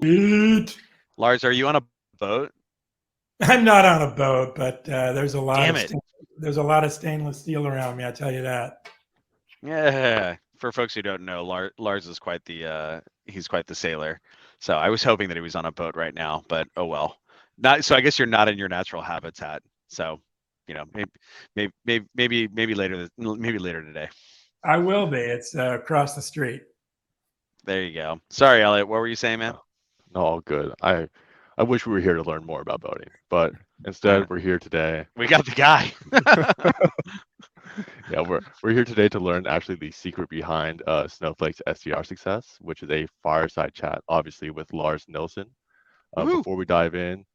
Sweet. Lars, are you on a boat? I'm not on a boat, but Damn it. there's a lot of stainless steel around me. I tell you that. Yeah. For folks who don't know, Lars is quite the he's quite the sailor. So I was hoping that he was on a boat right now, but oh well. Not so I guess you're not in your natural habitat. So, maybe later today. I will be. It's across the street. There you go. Sorry, Elliot. What were you saying, man? No, all good. I wish we were here to learn more about boating, but Uh, instead we're here today. we got the guy. Yeah, we're here today to learn actually the secret behind Snowflake's SDR success, which is a fireside chat, obviously with Lars Nilsson. Woo. Before we dive in, I'm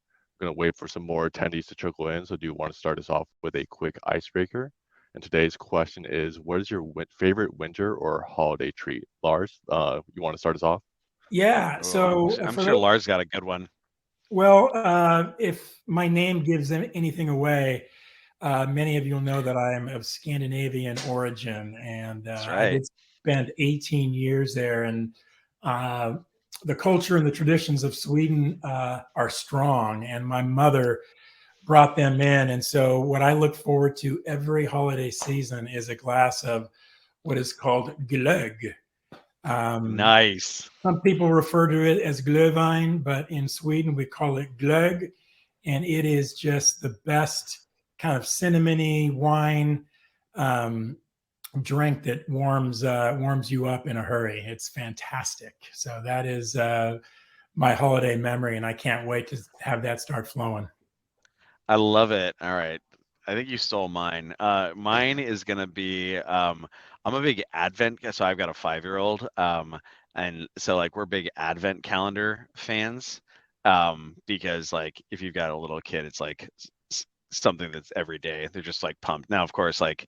gonna wait for some more attendees to trickle in. So, do you want to start us off with a quick icebreaker? And today's question is, what is your favorite winter or holiday treat? Lars, you want to start us off? Yeah. Oh, So I'm sure Lars got a good one. well, if my name gives anything away, many of you will know that I am of Scandinavian origin, and That's I right. did spend 18 years there. And uh, the culture and the traditions of Sweden are strong, and my mother brought them in. And so, what I look forward to every holiday season is a glass of what is called glögg. Um, Nice. some people refer to it as glühwein, but in Sweden we call it glögg, and it is just the best kind of cinnamony wine um, drink that warms you up in a hurry. It's fantastic. So that is my holiday memory, and I can't wait to have that start flowing. I love it. All right. I think you stole mine. Mine is gonna be I'm a big Advent guy, so I've got a 5-year-old. And so like we're big Advent calendar fans. Because like if you've got a little kid, it's like something that's every day. They're just like pumped. Now, of course, like,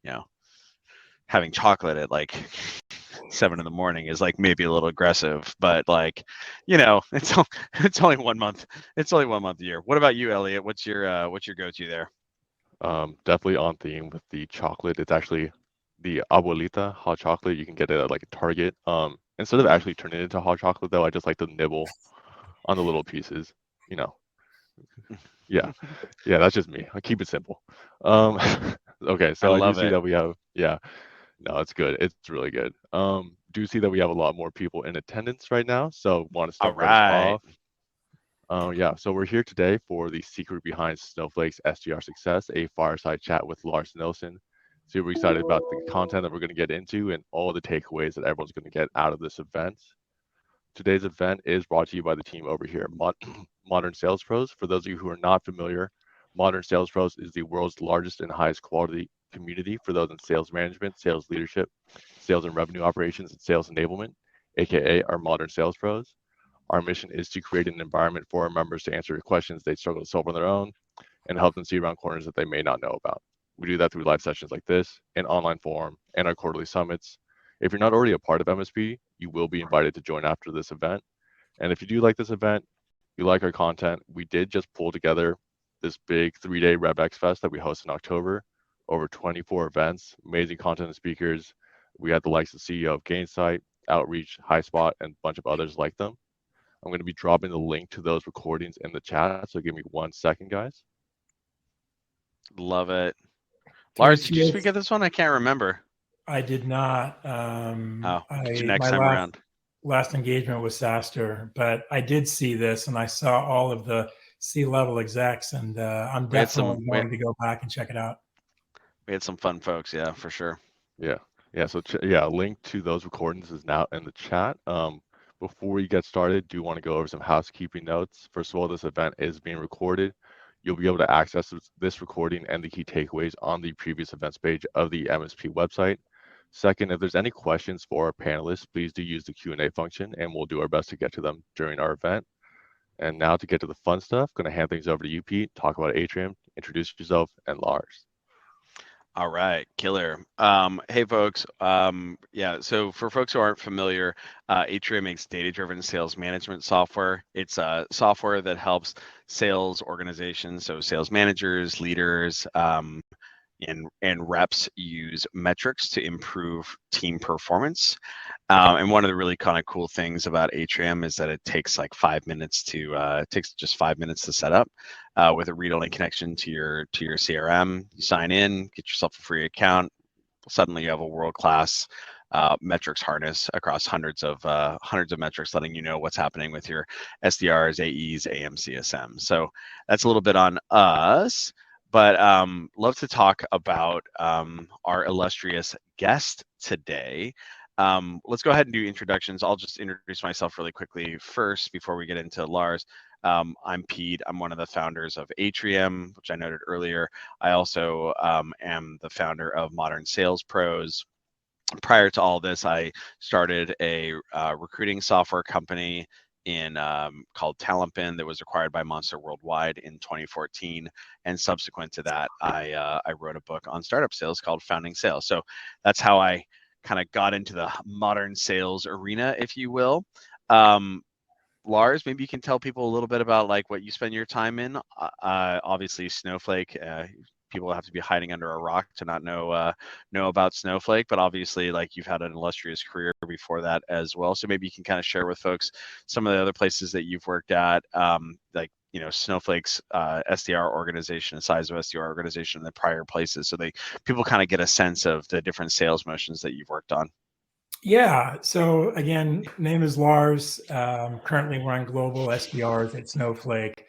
you know, having chocolate at like 7 in the morning is like maybe a little aggressive, but like, it's only 1 month. It's only 1 month a year. What about you, Elliot? What's your go-to there? Definitely on theme with the chocolate. It's actually the abuelita hot chocolate. You can get it at like a Target. Instead of actually turning it into hot chocolate, though, I just like to nibble on the little pieces. You know, yeah, yeah. That's just me. I keep it simple. Um, okay, I so I do love see it. that we have, yeah. No, it's good. It's really good. Do see that we have a lot more people in attendance right now, so want to All start us right. off. Yeah, so we're here today for the secret behind Snowflake's SDR success, a fireside chat with Lars Nilsson. Super excited about the content that we're going to get into and all the takeaways that everyone's going to get out of this event. Today's event is brought to you by the team over here, Modern Sales Pros. For those of you who are not familiar, Modern Sales Pros is the world's largest and highest quality community for those in sales management, sales leadership, sales and revenue operations, and sales enablement, aka our Modern Sales Pros. Our mission is to create an environment for our members to answer questions they struggle to solve on their own and help them see around corners that they may not know about. We do that through live sessions like this, in online forum, and our quarterly summits. If you're not already a part of MSP, you will be invited to join after this event. And if you do like this event, you like our content, we did just pull together this big 3-day RevX Fest that we host in October, over 24 events, amazing content and speakers. We had the likes of CEO of Gainsight, Outreach, HighSpot, and a bunch of others like them. I'm going to be dropping the link to those recordings in the chat. So give me 1 second, guys. Love it. Can we Lars, did you speak cheers? at this one? I can't remember. I did not. Oh, get you I next my time around. last engagement was SaaStr, but I did see this and I saw all of the C-level execs, and I'm We had some definitely going to go back and check it out. we had some fun folks, yeah, for sure. Yeah. Yeah. So, yeah, link to those recordings is now in the chat. Before we get started, do want to go over some housekeeping notes. First of all, this event is being recorded. You'll be able to access this recording and the key takeaways on the previous events page of the MSP website. Second, if there's any questions for our panelists, please do use the Q&A function, and we'll do our best to get to them during our event. And now to get to the fun stuff, going to hand things over to you, Pete, talk about Atrium, introduce yourself, and Lars. All right, killer. Hey folks. Yeah, so for folks who aren't familiar, Atrium makes data-driven sales management software. It's software that helps sales organizations, so sales managers, leaders, and reps use metrics to improve team performance. And one of the really kind of cool things about Atrium is that it takes like 5 minutes to it takes just 5 minutes to set up with a read-only connection to your CRM. You sign in, get yourself a free account. Suddenly, you have a world-class metrics harness across hundreds of metrics, letting you know what's happening with your SDRs, AEs, AM, CSM. So that's a little bit on us. But love to talk about our illustrious guest today. Let's go ahead and do introductions. I'll just introduce myself really quickly first before we get into Lars. I'm Pete. I'm one of the founders of Atrium, which I noted earlier. I also am the founder of Modern Sales Pros. Prior to all this, I started a recruiting software company called Talentpin that was acquired by Monster Worldwide in 2014. And subsequent to that, I wrote a book on startup sales called Founding Sales. So that's how I kind of got into the modern sales arena, if you will. Lars, maybe you can tell people a little bit about like what you spend your time in. Obviously, Snowflake. People have to be hiding under a rock to not know about Snowflake, but obviously, like you've had an illustrious career before that as well. So maybe you can kind of share with folks some of the other places that you've worked at, like Snowflake's SDR organization, the size of SDR organization, and the prior places, so people kind of get a sense of the different sales motions that you've worked on. Yeah. So again, name is Lars. Currently run global SDRs at Snowflake.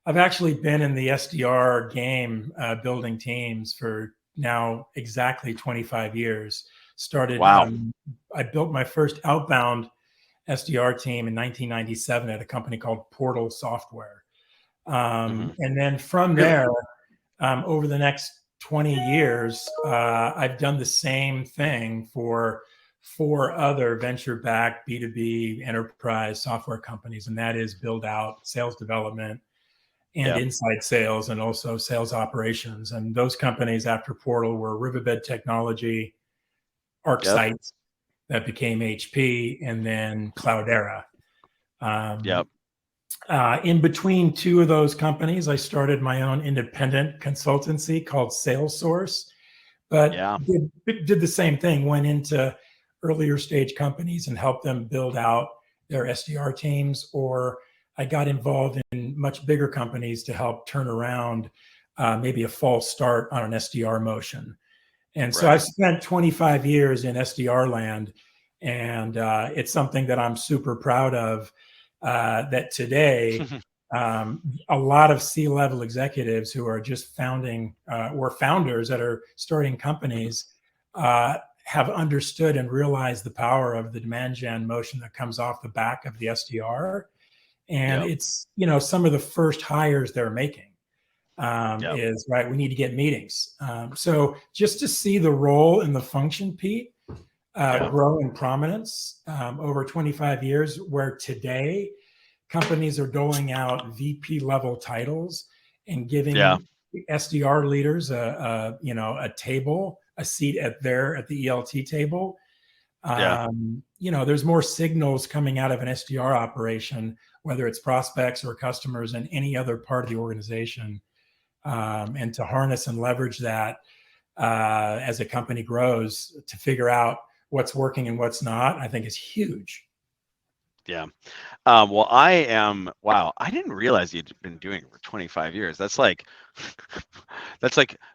I've actually been in the SDR game, building teams for now exactly 25 years. Wow. I built my first outbound SDR team in 1997 at a company called Portal Software. And then from there, over the next 20 years, I've done the same thing for 4 other venture-backed B2B enterprise software companies, and that is build out sales development and inside sales, and also sales operations. And those companies after Portal were Riverbed Technology, ArcSight, that became HP, and then Cloudera. In between 2 of those companies, I started my own independent consultancy called SalesSource, but did the same thing, went into earlier stage companies and helped them build out their SDR teams, or I got involved in much bigger companies to help turn around maybe a false start on an SDR motion. And so I've spent 25 years in SDR land, and it's something that I'm super proud of, that today a lot of C-level executives who are just or founders that are starting companies have understood and realized the power of the demand gen motion that comes off the back of the SDR. And it's, some of the first hires they're making is, right, we need to get meetings. So just to see the role and the function, Pete, grow in prominence over 25 years, where today companies are doling out VP level titles and giving SDR leaders a table, a seat at the ELT table. There's more signals coming out of an SDR operation, whether it's prospects or customers in any other part of the organization. And to harness and leverage that as a company grows to figure out what's working and what's not, I think is huge. Well, I didn't realize you'd been doing it for 25 years. That's like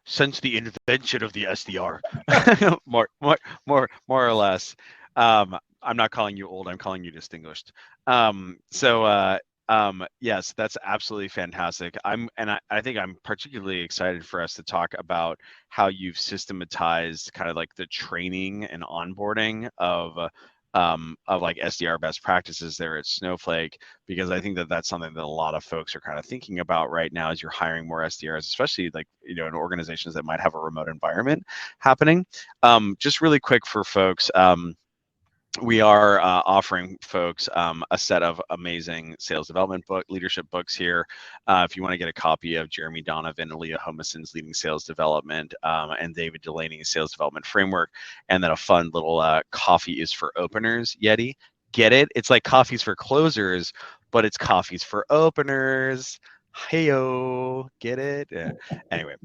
since the invention of the SDR, more or less. I'm not calling you old, I'm calling you distinguished. Yes, that's absolutely fantastic. I think I'm particularly excited for us to talk about how you've systematized kind of like the training and onboarding of like SDR best practices there at Snowflake, because I think that that's something that a lot of folks are kind of thinking about right now as you're hiring more SDRs, especially like, in organizations that might have a remote environment happening. Just really quick for folks, we are offering folks a set of amazing sales development leadership books here. If you want to get a copy of Jeremy Donovan and Leah Homeson's Leading Sales Development and David Delaney's Sales Development Framework, and then a fun little Coffee is for Openers Yeti. Get it? It's like Coffee's for Closers, but it's Coffee's for Openers. Heyo, get it? Yeah. Anyway,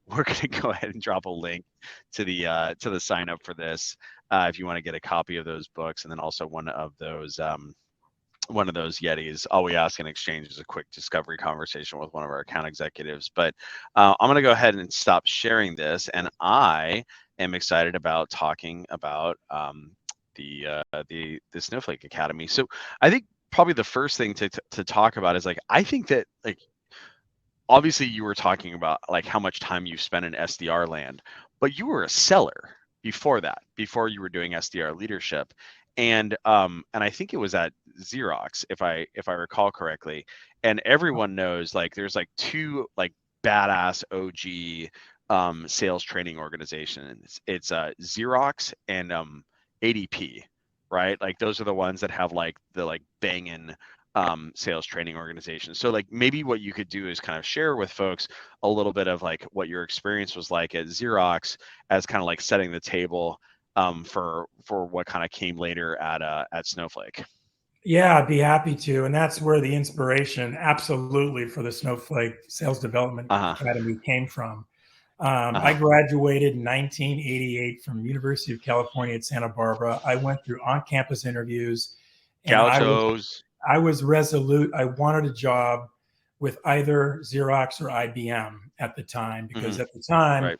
we're going to go ahead and drop a link to the sign up for this if you want to get a copy of those books, and then also one of those Yetis. All we ask in exchange is a quick discovery conversation with one of our account executives. But I'm going to go ahead and stop sharing this, and I am excited about talking about the Snowflake Academy. So I think probably the first thing to talk about is, like, I think that, like, obviously you were talking about like how much time you've spent in SDR land, but you were a seller before that, before you were doing SDR leadership. And I think it was at Xerox, if I recall correctly. And everyone knows, like, there's like two like badass OG sales training organizations. It's Xerox and ADP, right? Like those are the ones that have like the like banging sales training organizations. So like maybe what you could do is kind of share with folks a little bit of like what your experience was like at Xerox, as kind of like setting the table for what kind of came later at Snowflake. Yeah, I'd be happy to. And that's where the inspiration absolutely for the Snowflake Sales Development Academy came from. I graduated in 1988 from University of California at Santa Barbara. I went through on-campus interviews, and I was resolute. I wanted a job with either Xerox or IBM at the time, because at the time,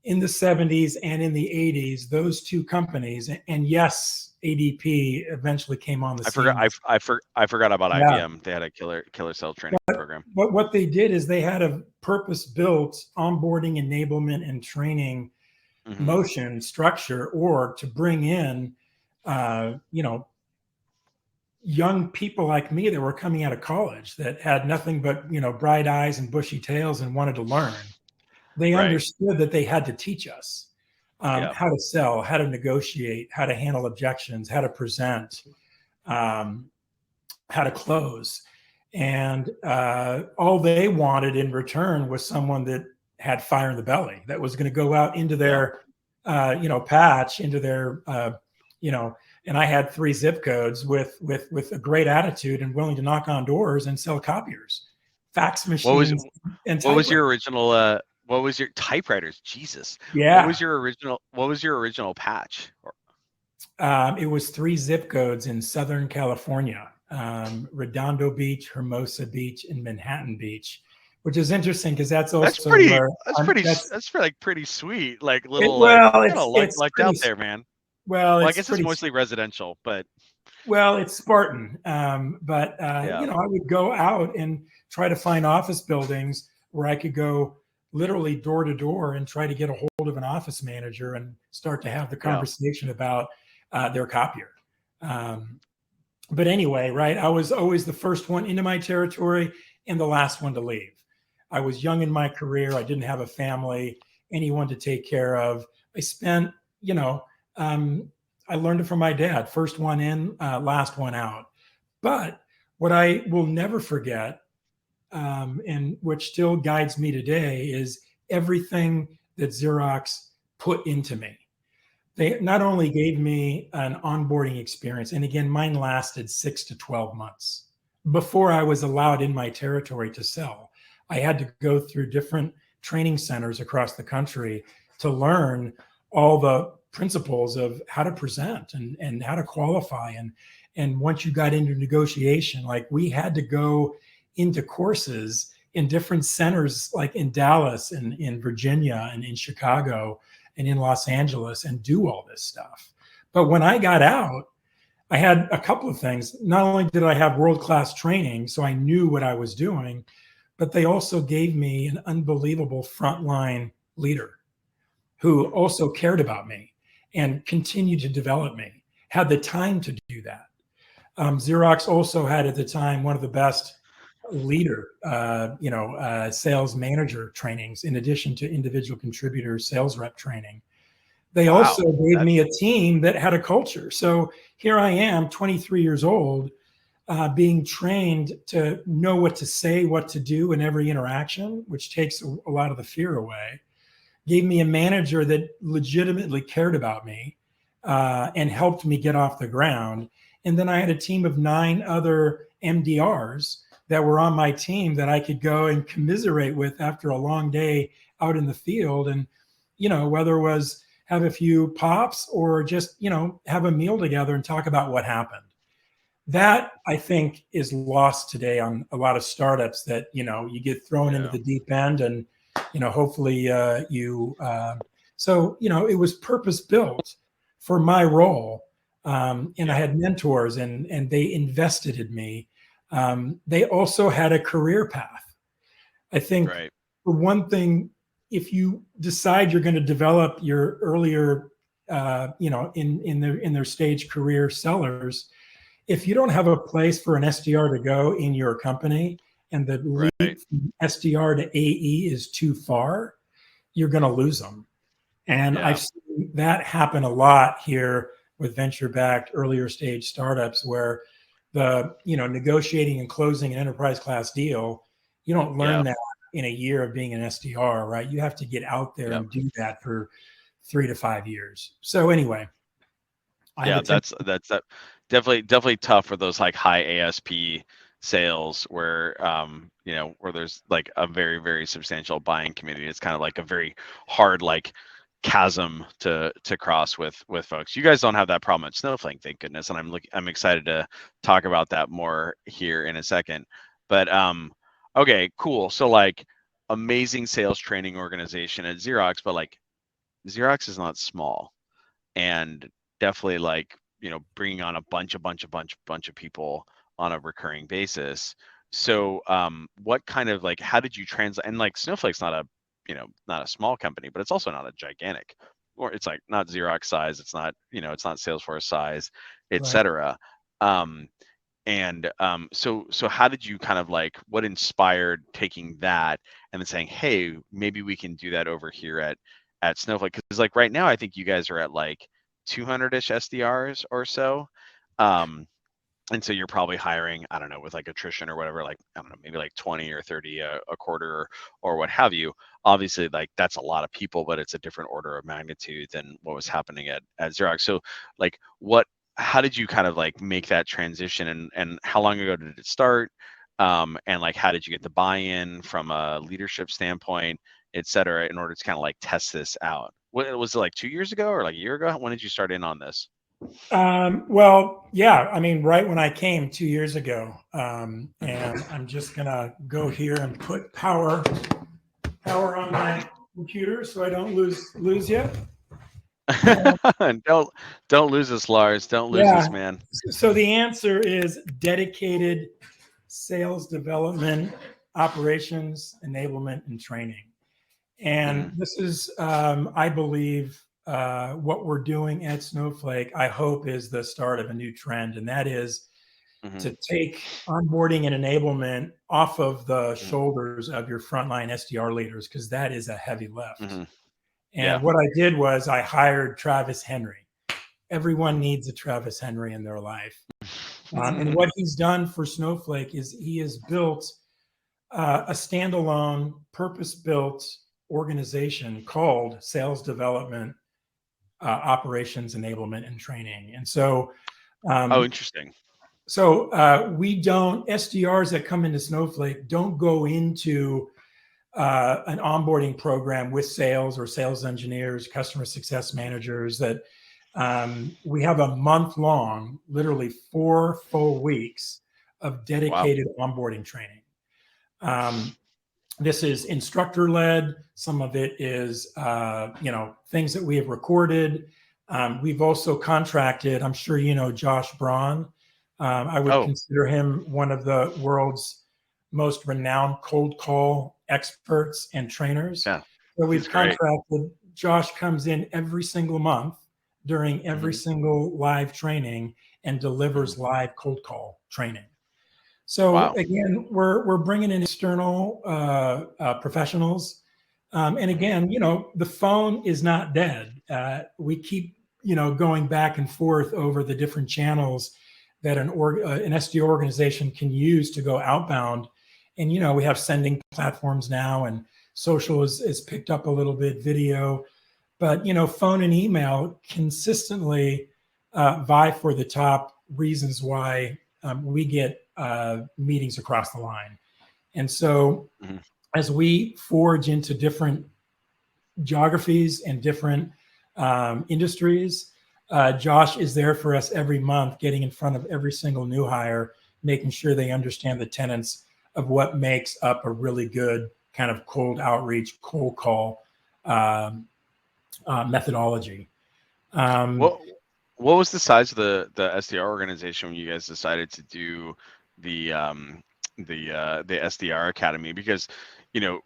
in the 70s and in the 80s, those two companies, and yes, ADP eventually came on the scene. I forgot about IBM. They had a killer sales training program. But what they did is they had a purpose-built onboarding, enablement, and training motion structure, or to bring in, young people like me that were coming out of college that had nothing but, bright eyes and bushy tails and wanted to learn. They understood that they had to teach us how to sell, how to negotiate, how to handle objections, how to present, how to close. And all they wanted in return was someone that had fire in the belly, that was going to go out into their, patch, into their, and I had 3 zip codes with a great attitude and willing to knock on doors and sell copiers, fax machines. What was your original? What was your typewriters? Jesus. Yeah. What was your original patch? It was 3 zip codes in Southern California: Redondo Beach, Hermosa Beach, and Manhattan Beach, which is interesting because that's pretty sweet. Like little, it's out there, man. Well, I guess it's mostly residential, but. Well, it's Spartan. But I would go out and try to find office buildings where I could go literally door to door and try to get a hold of an office manager and start to have the conversation about their copier. But anyway, right, I was always the first one into my territory and the last one to leave. I was young in my career. I didn't have a family, anyone to take care of. I spent, I learned it from my dad: first one in, last one out. But what I will never forget, and which still guides me today, is everything that Xerox put into me. They not only gave me an onboarding experience, and again, mine lasted 6 to 12 months before I was allowed in my territory to sell. I had to go through different training centers across the country to learn all the principles of how to present and how to qualify. And once you got into negotiation, like, we had to go into courses in different centers, like in Dallas and in Virginia and in Chicago and in Los Angeles, and do all this stuff. But when I got out, I had a couple of things. Not only did I have world-class training, so I knew what I was doing, but they also gave me an unbelievable frontline leader who also cared about me and continued to develop me, had the time to do that. Xerox also had at the time one of the best leader, sales manager trainings, in addition to individual contributor sales rep training. They also gave me a team that had a culture. So here I am, 23 years old, being trained to know what to say, what to do in every interaction, which takes a lot of the fear away. Gave me a manager that legitimately cared about me and helped me get off the ground. And then I had a team of 9 other MDRs that were on my team that I could go and commiserate with after a long day out in the field. And, whether it was have a few pops or just, have a meal together and talk about what happened. That, I think, is lost today on a lot of startups that, you get thrown into the deep end and, hopefully so, it was purpose built for my role. And I had mentors and they invested in me. They also had a career path. I think for one thing, if you decide you're going to develop your earlier, in their stage career sellers, if you don't have a place for an SDR to go in your company and the leap from SDR to AE is too far, you're going to lose them. And I've seen that happen a lot here with venture-backed earlier stage startups where the, negotiating and closing an enterprise class deal, you don't learn that in a year of being an SDR, right? You have to get out there and do that for 3 to 5 years. So anyway. That's definitely tough for those like high ASP sales where where there's like a very, very substantial buying community. It's kind of like a very hard like chasm to cross with folks. You guys don't have that problem at Snowflake, thank goodness, and I'm excited to talk about that more here in a second. But okay, cool. So like amazing sales training organization at Xerox, but like Xerox is not small, and definitely like bringing on a bunch of people on a recurring basis. So what kind of like how did you translate? And like Snowflake's not a small company, but it's also not a gigantic, or it's like not Xerox size, it's not it's not Salesforce size, etc. So how did you kind of like, what inspired taking that and then saying, hey, maybe we can do that over here at Snowflake? Because like right now I think you guys are at like 200-ish SDRs or so. And so you're probably hiring, I don't know, with like attrition or whatever, like, I don't know, maybe like 20 or 30 a quarter or what have you. Obviously, like that's a lot of people, but it's a different order of magnitude than what was happening at Xerox. So like how did you kind of like make that transition, and how long ago did it start? And like, how did you get the buy-in from a leadership standpoint, et cetera, in order to kind of like test this out? What was it, like 2 years ago or like a year ago? When did you start in on this? Well, yeah, I mean, right when I came 2 years ago, and I'm just gonna go here and put power on my computer so I don't lose you. Don't lose us, Lars. Don't lose us, man. So the answer is dedicated sales development, operations, enablement, and training. And this is, I believe, what we're doing at Snowflake, I hope, is the start of a new trend. And that is to take onboarding and enablement off of the shoulders of your frontline SDR leaders, because that is a heavy lift. And what I did was I hired Travis Henry. Everyone needs a Travis Henry in their life. And what he's done for Snowflake is he has built a standalone, purpose-built organization called Sales Development, Operations, Enablement, and Training. And so, interesting. So SDRs that come into Snowflake don't go into an onboarding program with sales or sales engineers, customer success managers. That we have a month-long, literally 4 full weeks of dedicated onboarding training. This is instructor-led. Some of it is, things that we have recorded. We've also contracted, I'm sure you know Josh Braun. I would consider him one of the world's most renowned cold call experts and trainers. So we've contracted. Josh comes in every single month during every single live training and delivers live cold call training. So again, we're bringing in external professionals, and again, the phone is not dead. We keep going back and forth over the different channels that an SDR organization can use to go outbound, and we have sending platforms now, and social is picked up a little bit, video, but phone and email consistently vie for the top reasons why we get meetings across the line. And so as we forge into different geographies and different industries. Josh is there for us every month, getting in front of every single new hire, making sure they understand the tenets of what makes up a really good kind of cold outreach, cold call methodology. What was the size of the SDR organization when you guys decided to do the SDR Academy? Because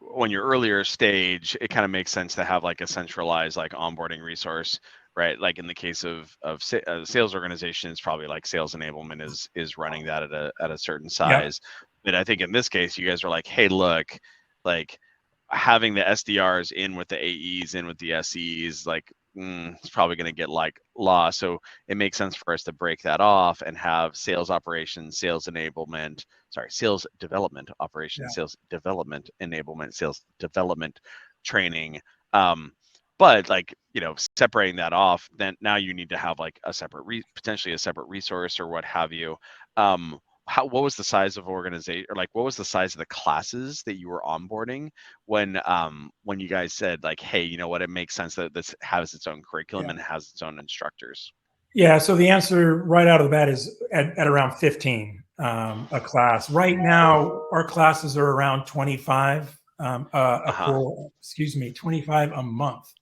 when you're earlier stage, it kind of makes sense to have like a centralized like onboarding resource, right? Like in the case of sales organizations, probably like sales enablement is running that at a certain size. But I think in this case, you guys are like, hey, look, like having the SDRs in with the AEs, in with the SEs, like it's probably going to get like lost. So it makes sense for us to break that off and have sales operations, sales development operations, sales development enablement, sales development training. But like, separating that off, then now you need to have like a separate potentially a separate resource or what have you. What was the size of organization, or like what was the size of the classes that you were onboarding when you guys said like, hey, you know what, it makes sense that this has its own curriculum and has its own instructors? Yeah, so the answer right out of the bat is at around 15 a class. Right now, our classes are around 25 25 a month,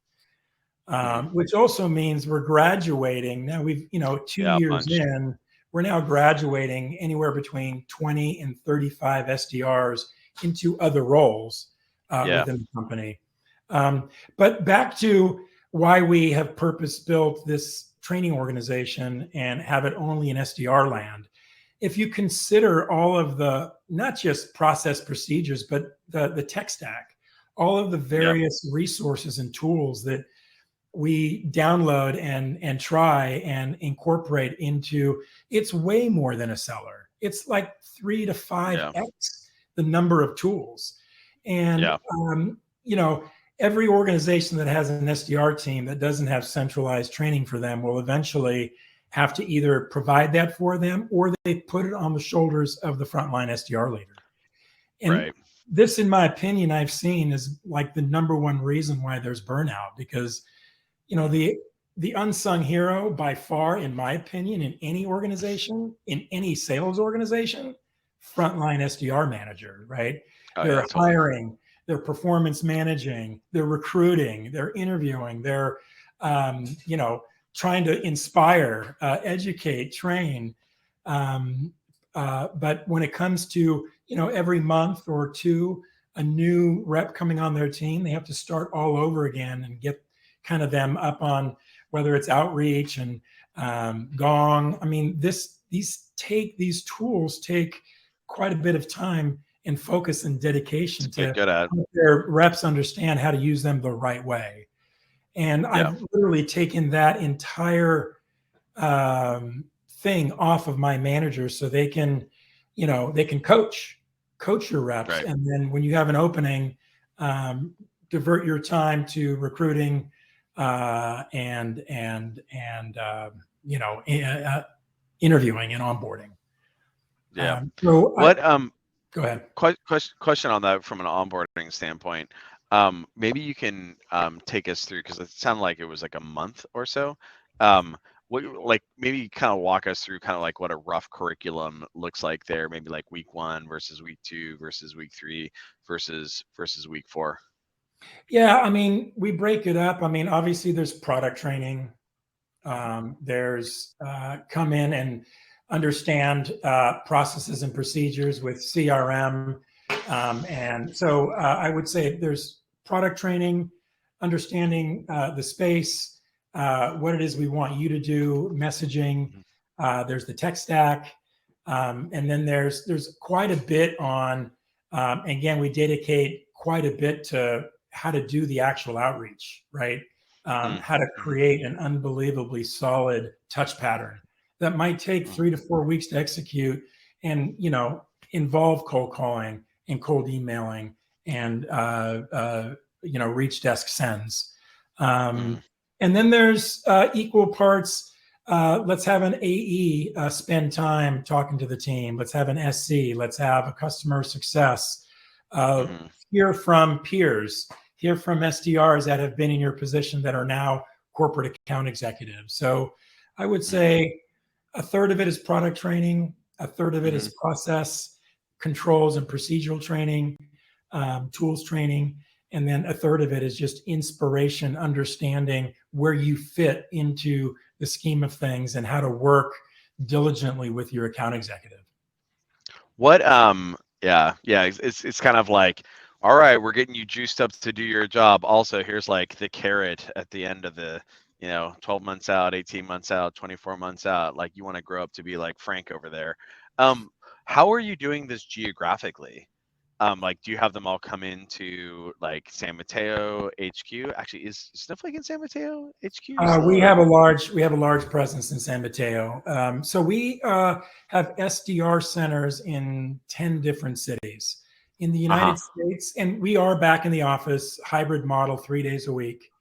which also means we're graduating. Now we've, 2 years in, we're now graduating anywhere between 20 and 35 SDRs into other roles within the company. But back to why we have purpose-built this training organization and have it only in SDR land. If you consider all of the, not just process procedures, but the tech stack, all of the various resources and tools that we download and try and incorporate into, it's way more than a seller. It's like 3 to 5x the number of tools. And, every organization that has an SDR team that doesn't have centralized training for them will eventually have to either provide that for them or they put it on the shoulders of the frontline SDR leader. And this, in my opinion, I've seen is like the number one reason why there's burnout, because the unsung hero by far, in my opinion, in any organization, in any sales organization, frontline SDR manager, right? They're hiring, they're performance managing, they're recruiting, they're interviewing, they're, trying to inspire, educate, train. But when it comes to, every month or two, a new rep coming on their team, they have to start all over again and get kind of them up on whether it's outreach and Gong. I mean, these tools take quite a bit of time and focus and dedication to help their reps understand how to use them the right way. And I've literally taken that entire thing off of my managers so they can, they can coach your reps. Right. And then when you have an opening, divert your time to recruiting and interviewing and onboarding. Go ahead. Question on that from an onboarding standpoint. Maybe you can take us through, because it sounded like it was like a month or so. Maybe kind of walk us through kind of like what a rough curriculum looks like there. Maybe like week 1 versus week 2 versus week 3 versus week 4. Yeah, I mean, we break it up. I mean, obviously there's product training. There's come in and understand processes and procedures with CRM. And so I would say there's product training, understanding the space, what it is we want you to do, messaging. There's the tech stack. And then there's quite a bit on, again, we dedicate quite a bit to how to do the actual outreach, right? How to create an unbelievably solid touch pattern that might take 3 to 4 weeks to execute and, involve cold calling and cold emailing and, reach desk sends. And then there's equal parts. Let's have an AE spend time talking to the team. Let's have an SC. Let's have a customer success. Hear from peers. hear from SDRs that have been in your position that are now corporate account executives. So I would say a third of it is product training, a third of it is process controls and procedural training, tools training, and then a third of it is just inspiration, understanding where you fit into the scheme of things and how to work diligently with your account executive. What yeah, it's kind of like, all right, we're getting you juiced up to do your job. Also, here's like the carrot at the end of the, 12 months out, 18 months out, 24 months out, like you want to grow up to be like Frank over there. How are you doing this geographically? Like, do you have them all come into like San Mateo HQ? Actually, is Snowflake in San Mateo HQ? We have a large presence in San Mateo. So we have SDR centers in 10 different cities in the United States, and we are back in the office, hybrid model, 3 days a week.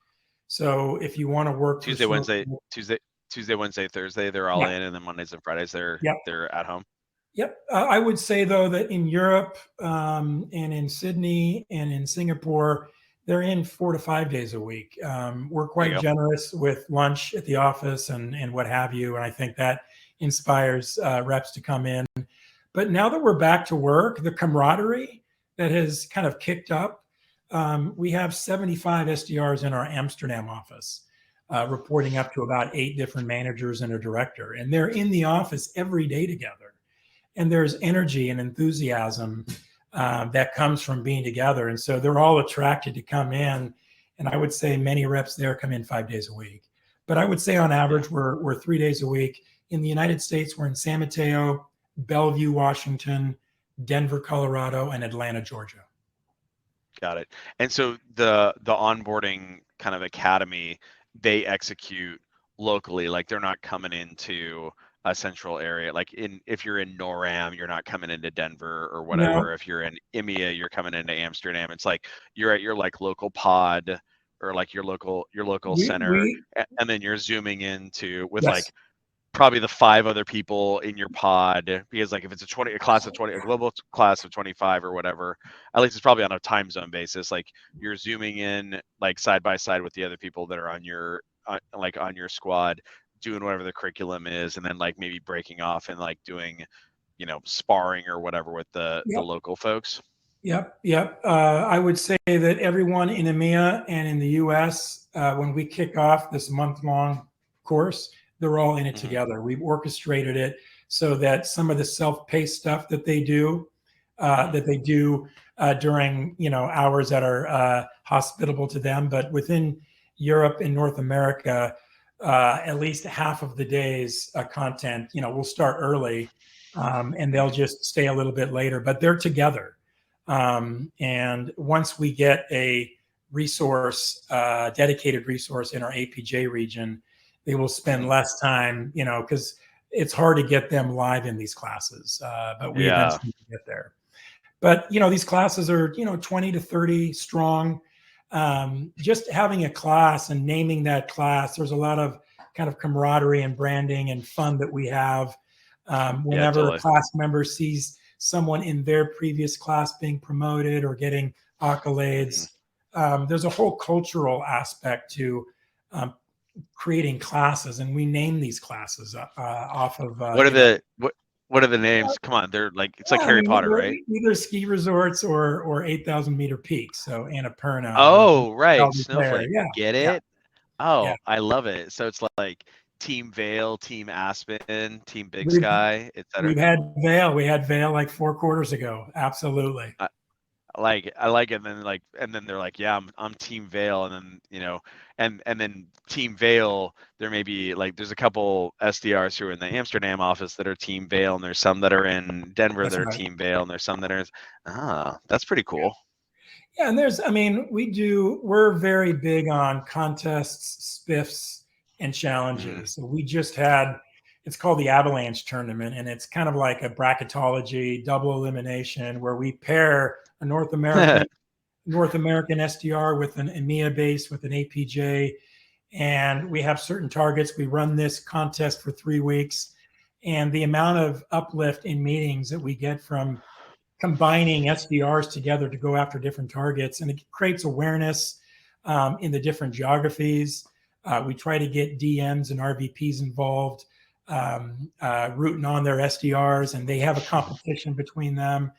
So if you want to work Tuesday, Wednesday, Thursday, they're all in, and then Mondays and Fridays they're at home. Yep. I would say, though, that in Europe and in Sydney and in Singapore, they're in 4 to 5 days a week. We're quite generous with lunch at the office and what have you. And I think that inspires reps to come in. But now that we're back to work, the camaraderie that has kind of kicked up, we have 75 SDRs in our Amsterdam office, reporting up to about 8 different managers and a director. And they're in the office every day together. And there's energy and enthusiasm that comes from being together. And so they're all attracted to come in. And I would say many reps there come in 5 days a week. But I would say on average, we're 3 days a week. In the United States, we're in San Mateo, Bellevue, Washington, Denver, Colorado, and Atlanta, Georgia. Got it. And so the onboarding kind of academy, they execute locally, like they're not coming into a central area. Like if you're in NORAM, you're not coming into Denver or whatever. No. If you're in EMEA, you're coming into Amsterdam. It's like you're at your like local pod or like your local center, and then you're zooming into with like probably the 5 other people in your pod, because like if it's a class of 20, a global class of 25 or whatever, at least it's probably on a time zone basis. Like you're zooming in like side by side with the other people that are on your on your squad, doing whatever the curriculum is, and then like maybe breaking off and like doing, sparring or whatever with the local folks. Yep. I would say that everyone in EMEA and in the US, when we kick off this month-long course, they're all in it together. We've orchestrated it so that some of the self-paced stuff that they do, during hours that are hospitable to them, but within Europe and North America, at least half of the day's content, we'll start early, and they'll just stay a little bit later, but they're together. And once we get a resource, dedicated resource in our APJ region, they will spend less time, because it's hard to get them live in these classes, but we eventually get there. But, these classes are, 20 to 30 strong. Just having a class and naming that class, there's a lot of kind of camaraderie and branding and fun that we have. Whenever a class member sees someone in their previous class being promoted or getting accolades, there's a whole cultural aspect to creating classes, and we name these classes off of what are the names? Come on, they're like, it's like Harry Potter, right? Either ski resorts or 8,000 meter peaks. So Annapurna. Oh, right, Snowflake. Get it? Yeah. Oh, I love it. So it's like Team Vail, Team Aspen, Team Big Sky, etc. We had Vail like 4 quarters ago. Absolutely. I like it. And then they're like, yeah, I'm Team Vail, and then and then Team Vail, there may be like there's a couple SDRs who are in the Amsterdam office that are Team Vail, and there's some that are in Denver that are Team Vail, and there's some that are that's pretty cool. Yeah, and we're very big on contests, spiffs, and challenges. So we just had, it's called the Avalanche Tournament, and it's kind of like a bracketology, double elimination, where we pair a North American SDR with an EMEA base with an APJ, and we have certain targets. We run this contest for 3 weeks, and the amount of uplift in meetings that we get from combining SDRs together to go after different targets, and it creates awareness in the different geographies. We try to get DMs and RVPs involved, rooting on their SDRs, and they have a competition between them.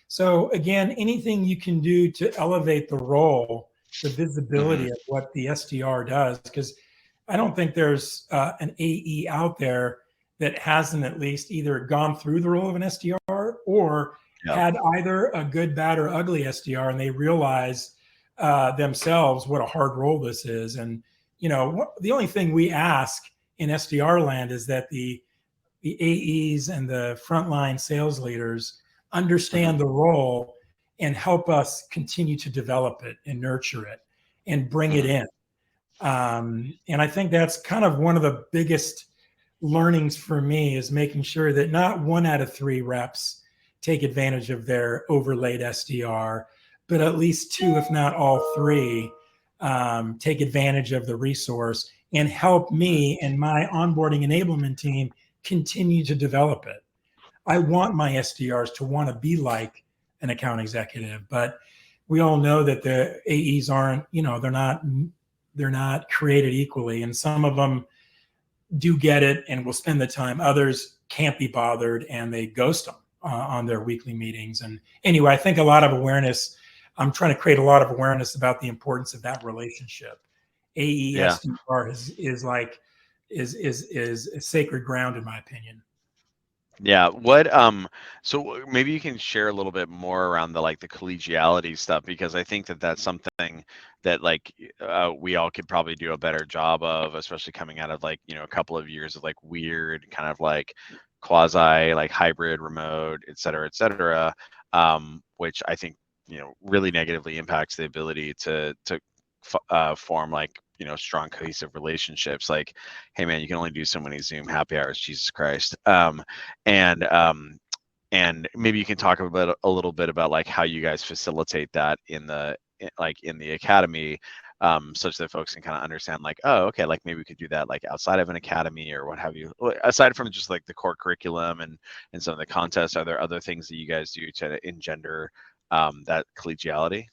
So again, anything you can do to elevate the role, the visibility of what the SDR does, because I don't think there's an AE out there that hasn't at least either gone through the role of an SDR or had either a good, bad, or ugly SDR, and they realize themselves what a hard role this is. And the only thing we ask in SDR land is that the AEs and the frontline sales leaders understand the role and help us continue to develop it and nurture it and bring it in. And I think that's kind of one of the biggest learnings for me, is making sure that not 1 out of 3 reps take advantage of their overlaid SDR, but at least 2, if not all 3, take advantage of the resource and help me and my onboarding enablement team continue to develop it. I want my SDRs to want to be like an account executive, but we all know that the AEs aren't, they're not created equally. And some of them do get it and will spend the time. Others can't be bothered and they ghost them on their weekly meetings. And anyway, I think a lot of awareness, I'm trying to create a lot of awareness about the importance of that relationship. AE SDR is sacred ground, in my opinion. Yeah. So maybe you can share a little bit more around the collegiality stuff, because I think that that's something that we all could probably do a better job of, especially coming out of a couple of years of weird kind of quasi hybrid, remote, et cetera, which I think really negatively impacts the ability to form strong cohesive relationships. Hey man, you can only do so many Zoom happy hours, Jesus Christ. And maybe you can talk a little bit about how you guys facilitate that in the academy, such that folks can kind of understand oh, okay, maybe we could do that outside of an academy or what have you, aside from just the core curriculum and some of the contests. Are there other things that you guys do to engender that collegiality?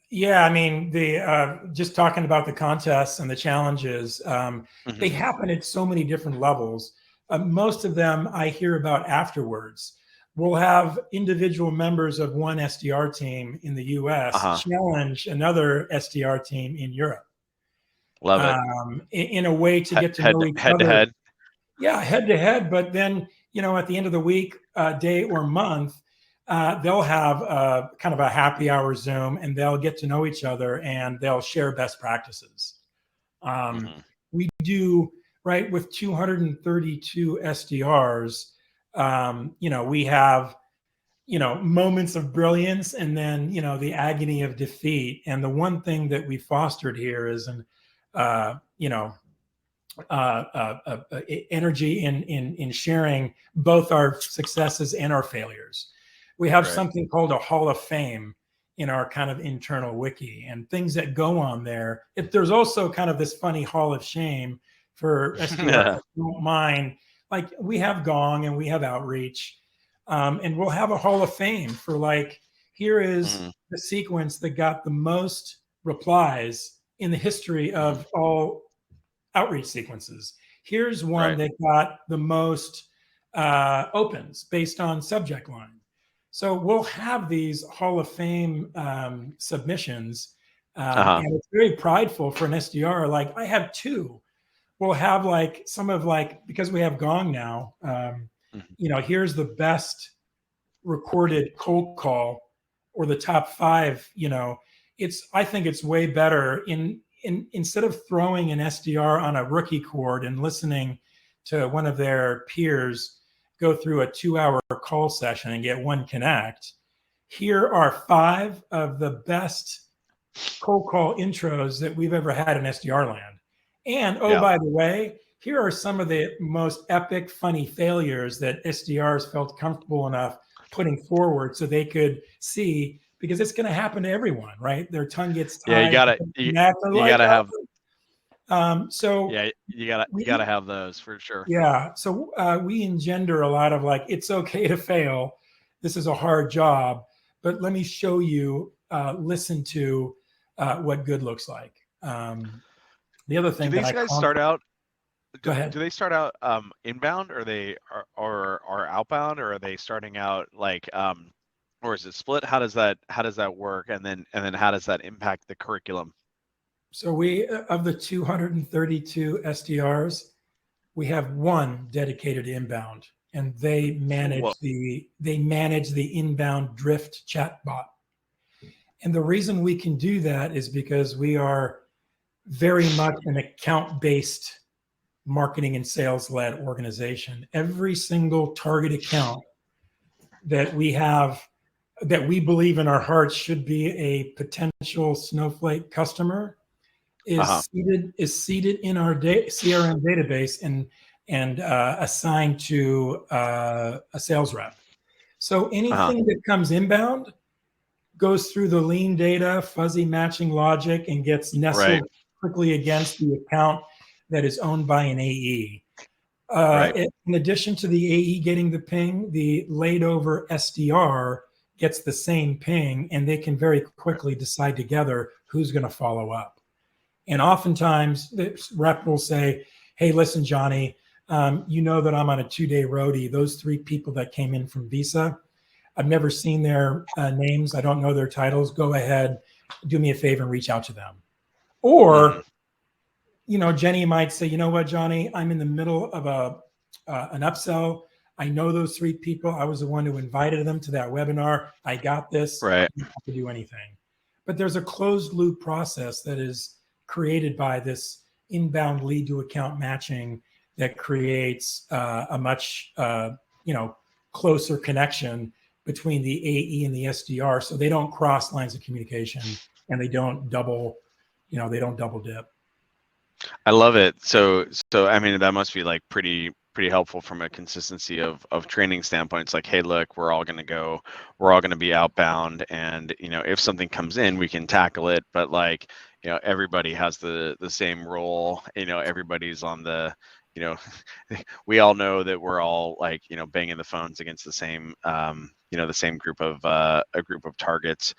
Yeah, I mean, just talking about the contests and the challenges, they happen at so many different levels. Most of them I hear about afterwards. We'll have individual members of one SDR team in the US challenge another SDR team in Europe. Love it. In a way to get to know each other. Head to head. Yeah, head to head. But then, at the end of the week, day or month, they'll have kind of a happy hour Zoom, and they'll get to know each other and they'll share best practices. We do, right, with 232 SDRs, we have, moments of brilliance and then, the agony of defeat. And the one thing that we fostered here is energy in sharing both our successes and our failures. We have something called a Hall of Fame in our kind of internal wiki, and things that go on there. If there's also kind of this funny Hall of Shame for SDR, don't mind. We have Gong and we have Outreach, and we'll have a Hall of Fame for here is the sequence that got the most replies in the history of all outreach sequences. Here's one that got the most opens based on subject line. So we'll have these Hall of Fame submissions, and it's very prideful for an SDR. I have 2. We'll have some of because we have Gong now, here's the best recorded cold call or the top 5. I think it's way better instead of throwing an SDR on a rookie court and listening to one of their peers go through a 2-hour call session and get 1 connect. Here are 5 of the best cold call intros that we've ever had in SDR land. And by the way, here are some of the most epic, funny failures that SDRs felt comfortable enough putting forward so they could see, because it's going to happen to everyone, right? Their tongue gets tied. Yeah, you gotta have. So you gotta have those for sure. Yeah, so we engender a lot of it's okay to fail, this is a hard job, but let me show you, listen to what good looks like. The other thing Do these guys start out? Go ahead. Do they start out inbound, or or outbound, or are they starting out like or is it split? How does that work? And then how does that impact the curriculum? So we, of the 232 SDRs, we have one dedicated to inbound, and they manage the inbound drift chatbot. And the reason we can do that is because we are very much an account-based marketing and sales-led organization. Every single target account that we have, that we believe in our hearts should be a potential Snowflake customer, is seated in our CRM database and assigned to a sales rep. So anything that comes inbound goes through the lean data, fuzzy matching logic, and gets nestled quickly against the account that is owned by an AE. In addition to the AE getting the ping, the laid over SDR gets the same ping, and they can very quickly decide together who's going to follow up. And oftentimes the rep will say, hey, listen, Johnny, you know that I'm on a 2-day roadie. Those 3 people that came in from Visa, I've never seen their names. I don't know their titles. Go ahead, do me a favor and reach out to them. Or, Jenny might say, you know what, Johnny, I'm in the middle of an upsell. I know those 3 people. I was the one who invited them to that webinar. I got this. I don't have to do anything. But there's a closed loop process that is created by this inbound lead to account matching that creates a much closer connection between the AE and the SDR, so they don't cross lines of communication and they don't double dip. I love it. So I mean, that must be like pretty helpful from a consistency of training standpoint. It's like, hey, look, we're all going to be outbound, and if something comes in, we can tackle it, but like, everybody has the same role. Everybody's on the, we all know that we're all like, banging the phones against the same the same group of targets.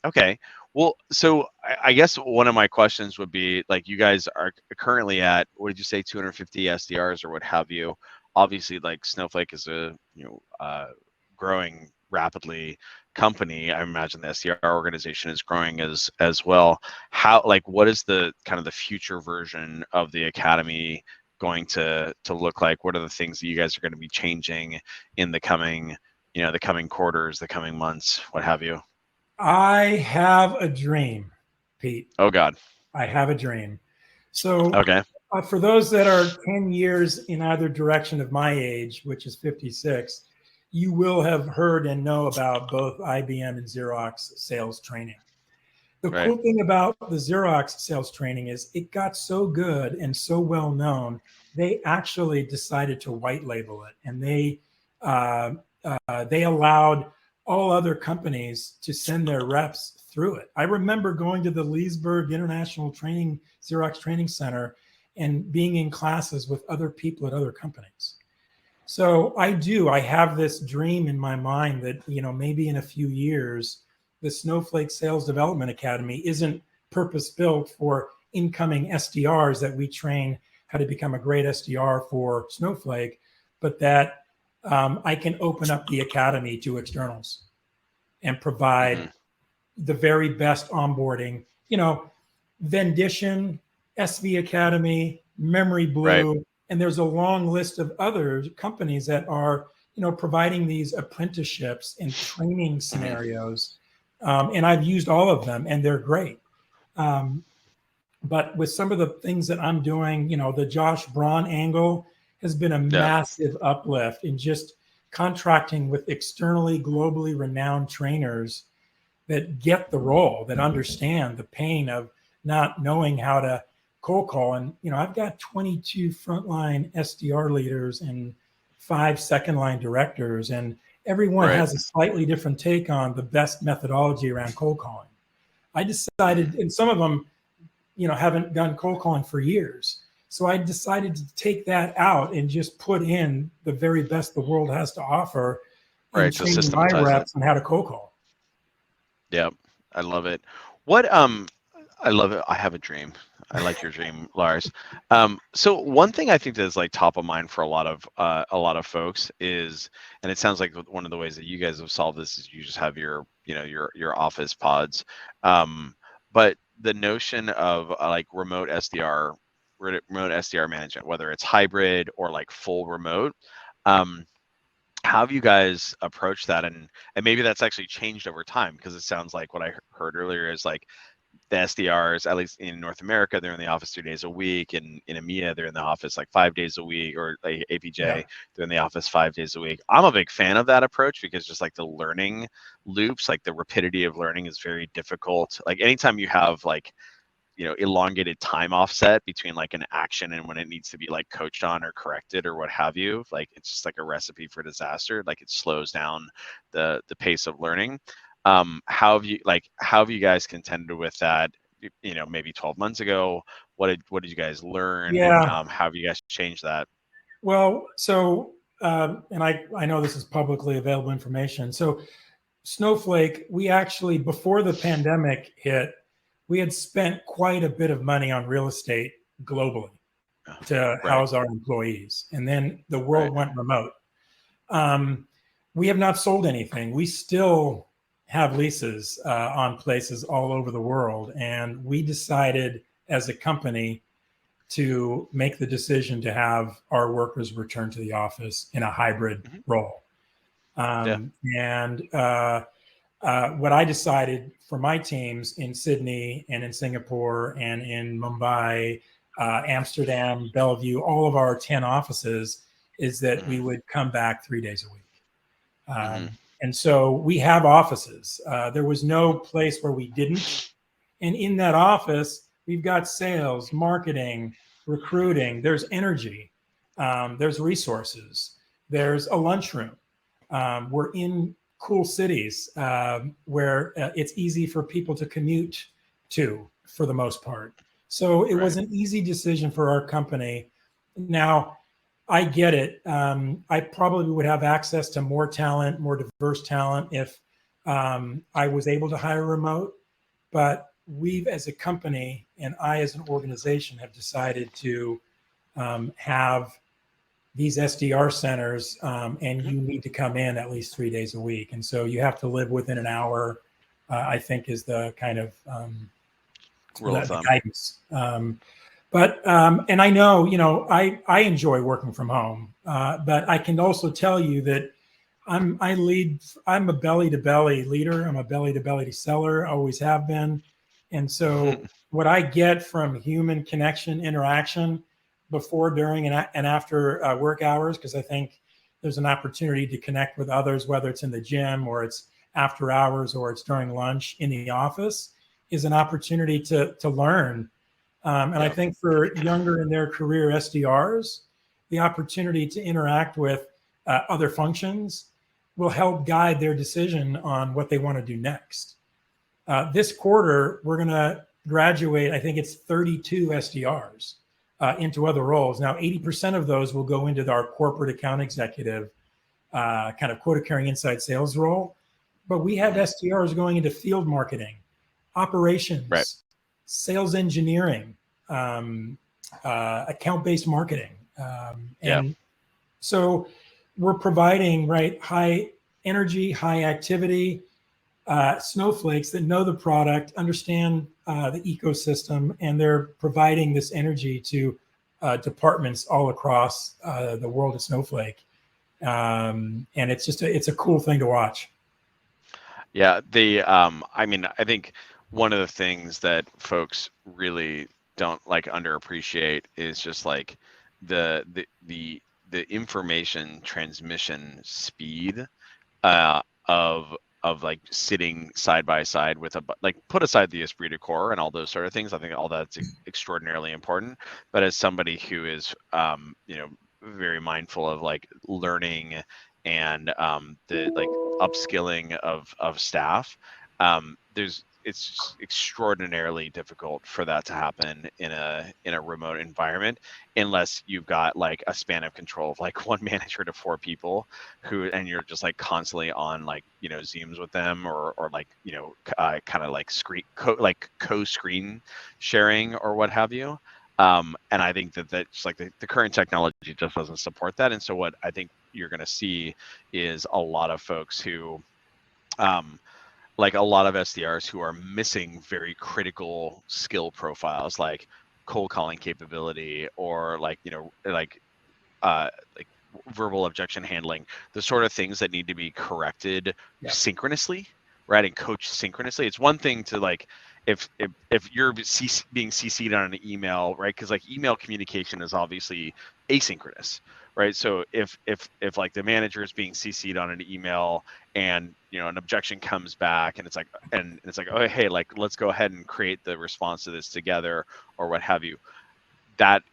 Okay. Well, so I guess one of my questions would be, like, you guys are currently at, what did you say, 250 SDRs or what have you? Obviously, like, Snowflake is a growing rapidly company. I imagine the SDR organization is growing as well. How, like, what is the kind of the future version of the academy going to look like? What are the things that you guys are going to be changing in the coming quarters, the coming months, what have you? I have a dream, Pete. Oh God. I have a dream. So for those that are 10 years in either direction of my age, which is 56, you will have heard and know about both IBM and Xerox sales training. The cool thing about the Xerox sales training is it got so good and so well known, they actually decided to white label it, and they allowed all other companies to send their reps through it. I remember going to the Leesburg International Xerox Training Center and being in classes with other people at other companies. So I have this dream in my mind that, maybe in a few years, the Snowflake Sales Development Academy isn't purpose-built for incoming SDRs that we train how to become a great SDR for Snowflake, but that I can open up the academy to externals and provide the very best onboarding. Vendition, SV Academy, Memory Blue, and there's a long list of other companies that are, providing these apprenticeships and training scenarios. And I've used all of them, and they're great. But with some of the things that I'm doing, the Josh Braun angle has been a massive uplift in just contracting with externally, globally renowned trainers that get the role, that understand the pain of not knowing how to cold call. And, I've got 22 frontline SDR leaders and 5 second line directors, and everyone has a slightly different take on the best methodology around cold calling. I decided, and some of them, haven't done cold calling for years. So I decided to take that out and just put in the very best the world has to offer in Right. To training my systematize it. reps on how to cold call. Yeah. I love it. What I love it. I have a dream. I like your dream, Lars. So one thing I think that's like top of mind for a lot of folks is, and it sounds like one of the ways that you guys have solved this is you just have your, you know, your office pods. But the notion of like remote SDR management, whether it's hybrid or like full remote, how have you guys approached that? And maybe that's actually changed over time, because it sounds like what I heard earlier is like the SDRs, at least in North America, they're in the office 3 days a week, and in EMEA, they're in the office like 5 days a week, or like APJ, Yeah. they're in the office 5 days a week. I'm a big fan of that approach, because just like the learning loops, like the rapidity of learning is very difficult. Like anytime you have like, you know, elongated time offset between like an action and when it needs to be like coached on or corrected or what have you, like it's just like a recipe for disaster. Like it slows down the pace of learning. How have you guys contended with that? You know, maybe 12 months ago, what did you guys learn? Yeah. How have you guys changed that? Well, so, and I know this is publicly available information. So Snowflake, we actually, before the pandemic hit, we had spent quite a bit of money on real estate globally to Right. house our employees. And then the Right. world went remote. We have not sold anything. We still have leases on places all over the world. And we decided as a company to make the decision to have our workers return to the office in a hybrid role. Yeah. And what I decided for my teams in Sydney and in Singapore and in Mumbai, Amsterdam, Bellevue, all of our 10 offices, is that we would come back 3 days a week. And so we have offices. There was no place where we didn't. And in that office, we've got sales, marketing, recruiting, there's energy, there's resources, there's a lunchroom. We're in cool cities where it's easy for people to commute to for the most part. So it was an easy decision for our company. Now, I get it. I probably would have access to more talent, more diverse talent if I was able to hire remote. But we've, as a company, and I, as an organization, have decided to have these SDR centers, and you need to come in at least 3 days a week. And so you have to live within an hour, I think, is the kind of Rule of thumb. guidance. And I know, you know, I enjoy working from home, but I can also tell you that I'm a belly to belly leader. I'm a belly to belly seller, always have been. And so what I get from human connection, interaction before, during, and after work hours, because I think there's an opportunity to connect with others, whether it's in the gym or it's after hours or it's during lunch in the office, is an opportunity to learn. And I think for younger in their career SDRs, the opportunity to interact with other functions will help guide their decision on what they want to do next. This quarter, we're going to graduate, I think it's 32 SDRs into other roles. Now, 80% of those will go into our corporate account executive kind of quota carrying inside sales role. But we have SDRs going into field marketing, operations, sales engineering, account-based marketing. And so we're providing high energy, high activity snowflakes that know the product, understand the ecosystem, and they're providing this energy to departments all across the world of Snowflake. And it's just it's a cool thing to watch. Yeah, I mean, I think one of the things that folks really don't like underappreciate is just like the information transmission speed of like sitting side by side with like, put aside the esprit de corps and all those sort of things. I think all that's extraordinarily important. But as somebody who is you know, very mindful of like learning and the like upskilling of staff, there's it's just extraordinarily difficult for that to happen in a remote environment, unless you've got like a span of control of like one manager to 4 people and you're just like constantly on like, Zooms with them, or like, kind of like co-screen sharing or what have you. And I think that's like the current technology just doesn't support that. And so what I think you're going to see is a lot of folks who, like a lot of SDRs who are missing very critical skill profiles, like cold calling capability, or like, like verbal objection handling, the sort of things that need to be corrected synchronously, right? And coached synchronously. It's one thing to like, if you're being CC'd on an email, right? Because like email communication is obviously asynchronous, right? So if like the manager is being CC'd on an email, and an objection comes back, and it's like, oh hey, like let's go ahead and create the response to this together, or what have you, that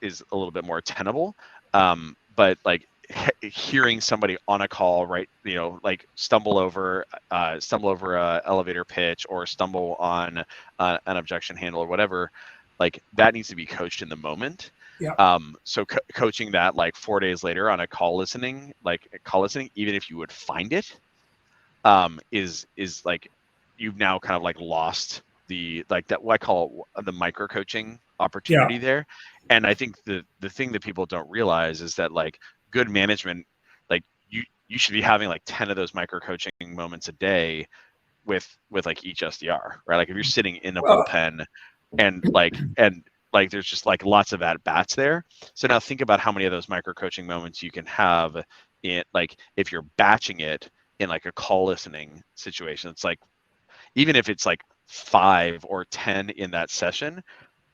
is a little bit more tenable. But like hearing somebody on a call, right, like stumble over a elevator pitch, or stumble on an objection handle or whatever, like that needs to be coached in the moment. Yeah. So coaching that like 4 days later on a call listening, even if you would find it, is like you've now kind of like lost the, like, that what I call the micro coaching opportunity there. And I think the thing that people don't realize is that like good management, like you should be having like 10 of those micro coaching moments a day with like each SDR, right? Like if you're sitting in a bullpen, and there's just like lots of at bats there. So now think about how many of those micro coaching moments you can have in, like, if you're batching it in like a call listening situation. It's like, even if it's like 5 or 10 in that session,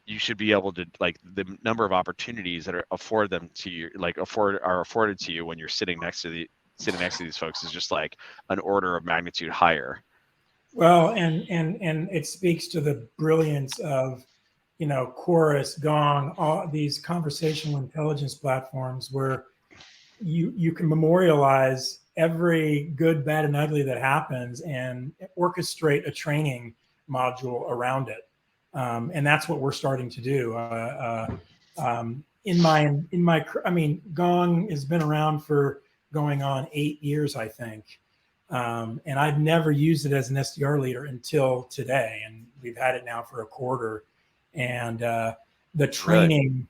you should be able to, like, the number of opportunities that are afforded to you when you're sitting next to these folks is just like an order of magnitude higher. Well, and it speaks to the brilliance of, Chorus, Gong, all these conversational intelligence platforms where you can memorialize every good, bad, and ugly that happens and orchestrate a training module around it. And that's what we're starting to do. I mean, Gong has been around for going on 8 years, I think. And I've never used it as an SDR leader until today. And we've had it now for a quarter. And the training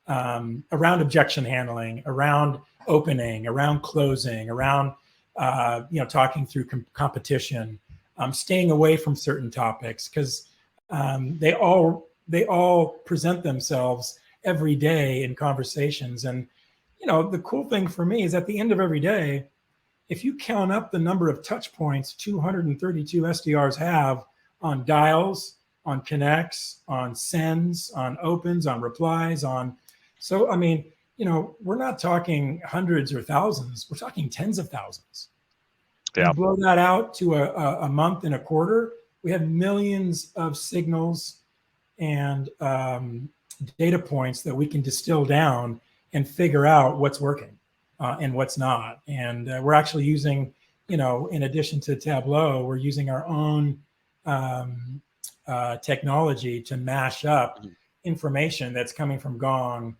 around objection handling, around opening, around closing, around talking through competition, staying away from certain topics, because they all present themselves every day in conversations. And the cool thing for me is at the end of every day, if you count up the number of touch points 232 SDRs have on dials, on connects, on sends, on opens, on replies, so, I mean, we're not talking hundreds or thousands. We're talking tens of thousands. Yeah. You blow that out to a month and a quarter, we have millions of signals and data points that we can distill down and figure out what's working and what's not. And we're actually using, in addition to Tableau, we're using our own technology to mash up information that's coming from Gong,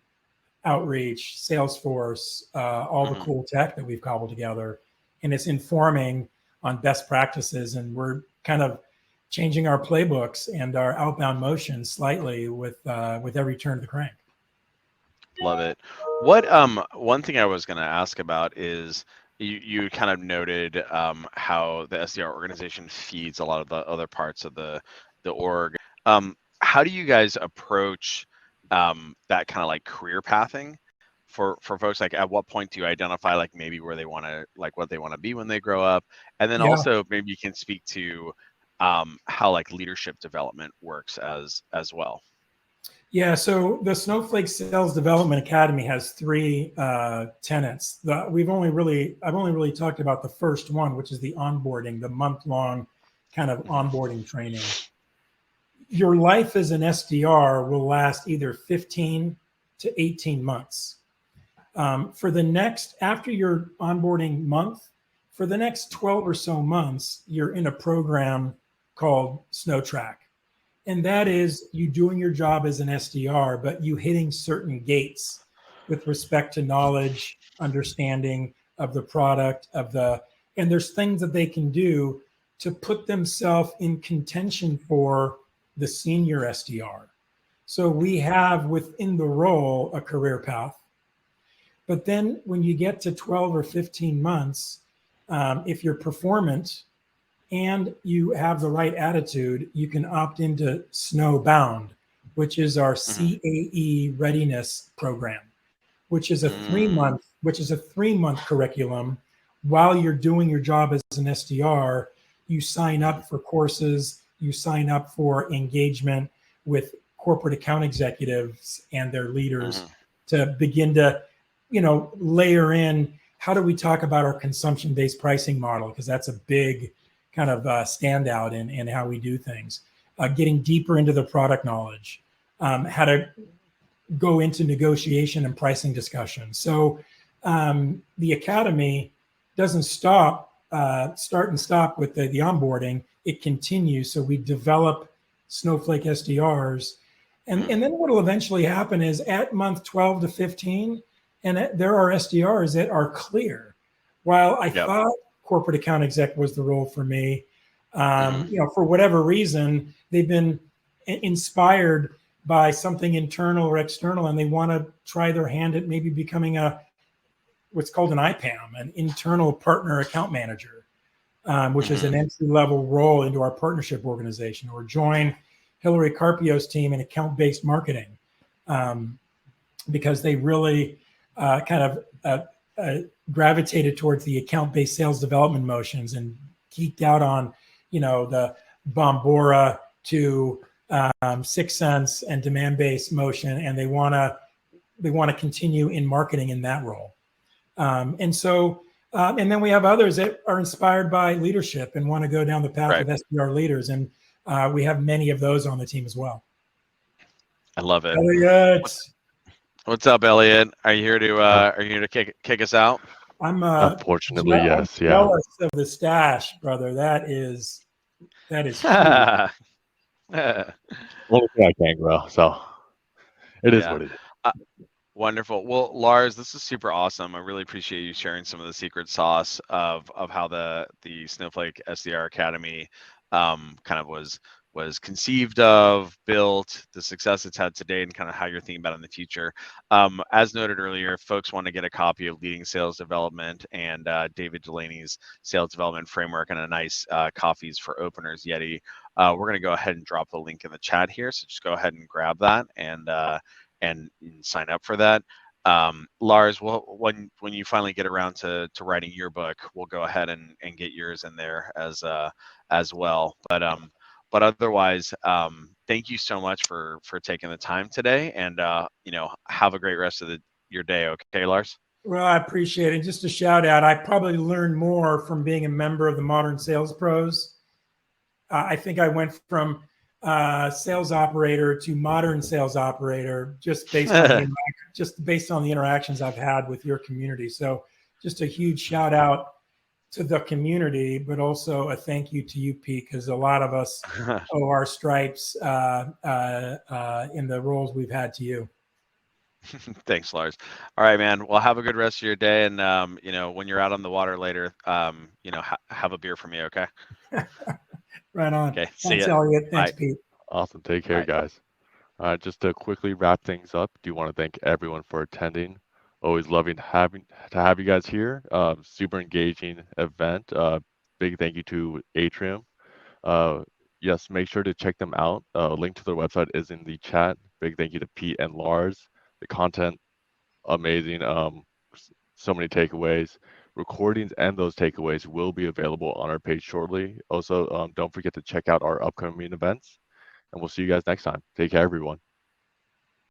Outreach, Salesforce, all the cool tech that we've cobbled together, and it's informing on best practices. And we're kind of changing our playbooks and our outbound motion slightly with every turn of the crank. Love it. What one thing I was going to ask about is you kind of noted how the SDR organization feeds a lot of the other parts of the org. How do you guys approach that kind of like career pathing for folks? Like, at what point do you identify like maybe where they want to, like what they want to be when they grow up? And then also maybe you can speak to how like leadership development works as well. Yeah, so the Snowflake Sales Development Academy has 3 tenets. I've only really talked about the first one, which is the onboarding, the month-long kind of onboarding training. Your life as an SDR will last either 15 to 18 months. After your onboarding month, for the next 12 or so months, you're in a program called SnowTrack. And that is you doing your job as an SDR, but you hitting certain gates with respect to knowledge, understanding of the product, and there's things that they can do to put themselves in contention for the senior SDR. So we have within the role a career path. But then when you get to 12 or 15 months, if you're performant and you have the right attitude, you can opt into Snowbound, which is our CAE readiness program, which is a 3-month curriculum. While you're doing your job as an SDR, you sign up for courses, you sign up for engagement with corporate account executives and their leaders to begin to, layer in how do we talk about our consumption-based pricing model, because that's a big kind of standout in how we do things. Getting deeper into the product knowledge, how to go into negotiation and pricing discussions. So the academy doesn't start and stop with the onboarding. It continues. So we develop Snowflake SDRs. And then what will eventually happen is at month 12 to 15, and there are SDRs that are clear. While I thought corporate account exec was the role for me, for whatever reason, they've been inspired by something internal or external, and they want to try their hand at maybe becoming what's called an IPAM, an internal partner account manager, which is an entry-level role into our partnership organization, or join Hillary Carpio's team in account-based marketing, because they really gravitated towards the account-based sales development motions and geeked out on, the Bombora to 6 Sense and demand-based motion, and they want to continue in marketing in that role. And then we have others that are inspired by leadership and want to go down the path of SDR leaders, and we have many of those on the team as well. I love it. Elliot. What's up, Elliot? Are you here to kick us out? I'm unfortunately, yes. Jealous of the stash, brother. That is huge. Only thing I can grow, so it is what it is. Wonderful. Well, Lars, this is super awesome. I really appreciate you sharing some of the secret sauce of how the Snowflake SDR Academy kind of was conceived of, built, the success it's had today, and kind of how you're thinking about it in the future. As noted earlier, if folks want to get a copy of Leading Sales Development and David Delaney's Sales Development Framework and a nice Coffees for Openers Yeti, we're going to go ahead and drop the link in the chat here. So just go ahead and grab that and sign up for that. Lars, when you finally get around to writing your book, we'll go ahead and get yours in there as well. But otherwise, thank you so much for taking the time today, and have a great rest of your day. Okay, Lars? Well, I appreciate it. Just a shout out. I probably learned more from being a member of the Modern Sales Pros. I think I went from sales operator to modern sales operator just based on the interactions I've had with your community. So just a huge shout out to the community, but also a thank you to you, Pete, because a lot of us owe our stripes in the roles we've had to you. Thanks, Lars. All right, man. Well, have a good rest of your day, and when you're out on the water later, have a beer for me, okay? Right on. Okay. Thanks, See ya. Elliot. Thanks, Bye. Pete. Awesome. Take care, guys. Just to quickly wrap things up, do want to thank everyone for attending. Always loving to have you guys here. Super engaging event. Big thank you to Atrium. Yes, make sure to check them out. Link to their website is in the chat. Big thank you to Pete and Lars. The content, amazing. So many takeaways. Recordings and those takeaways will be available on our page shortly. Also, don't forget to check out our upcoming events, and we'll see you guys next time. Take care, everyone.